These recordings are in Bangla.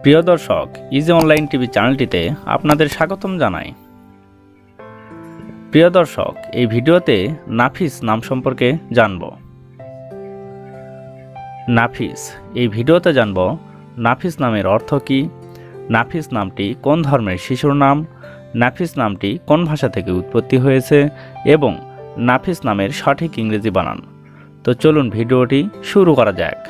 প্রিয় দর্শক, ইজি অনলাইন টিভি চ্যানেলটিতে আপনাদের স্বাগতম জানাই। প্রিয় দর্শক, এই ভিডিওতে নাফিস নাম সম্পর্কে জানব। নাফিস, এই ভিডিওতে জানব নাফিস নামের অর্থ কী, নাফিস নামটি কোন ধর্মের শিশুর নাম, নাফিস নামটি কোন ভাষা থেকে উৎপত্তি হয়েছে এবং নাফিস নামের সঠিক ইংরেজি বানান। তো চলুন ভিডিওটি শুরু করা যাক।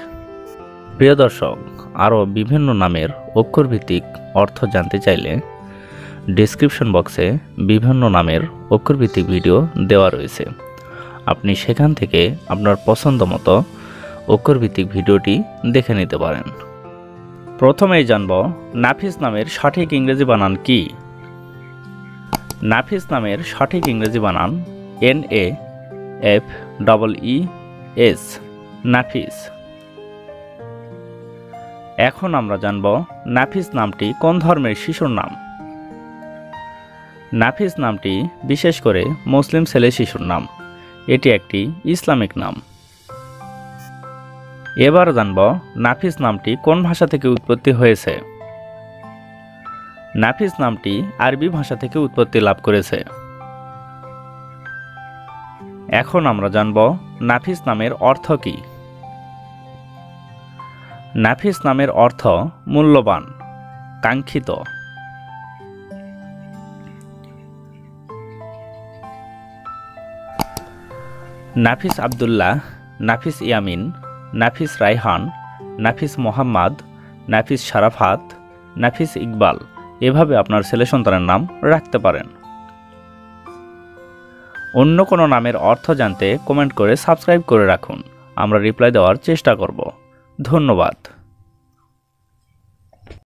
প্রিয় দর্শক, আরও বিভিন্ন নামের অক্ষরভিত্তিক অর্থ জানতে চাইলে ডেসক্রিপশন বক্সে বিভিন্ন নামের অক্ষরভিত্তিক ভিডিও দেওয়া রয়েছে। আপনি সেখান থেকে আপনার পছন্দ মতো অক্ষরভিত্তিক ভিডিওটি দেখে নিতে পারেন। প্রথমেই জানব নাফিস নামের সঠিক ইংরেজি বানান কি। নাফিস নামের সঠিক ইংরেজি বানান NAFEES, নাফিস। এখন আমরা জানব নাফিস নামটি কোন ধর্মের শিশুর নাম। নাফিস নামটি বিশেষ করে মুসলিম ছেলে শিশুর নাম, এটি একটি ইসলামিক নাম। এবার জানব নাফিস নামটি কোন ভাষা থেকে উৎপত্তি হয়েছে। নাফিস নামটি আরবি ভাষা থেকে উৎপত্তি লাভ করেছে। এখন আমরা জানব নাফিস নামের অর্থ কী। নাফিস নামের অর্থ মূল্যবান, কাঙ্ক্ষিত। নাফিস আব্দুল্লাহ, নাফিস ইয়ামিন, নাফিস রায়হান, নাফিস মোহাম্মদ, নাফিস শারাফাত, নাফিস ইকবাল, এভাবে আপনার ছেলে সন্তানের নাম রাখতে পারেন। অন্য কোনো নামের অর্থ জানতে কমেন্ট করে সাবস্ক্রাইব করে রাখুন, আমরা রিপ্লাই দেওয়ার চেষ্টা করব। ধন্যবাদ।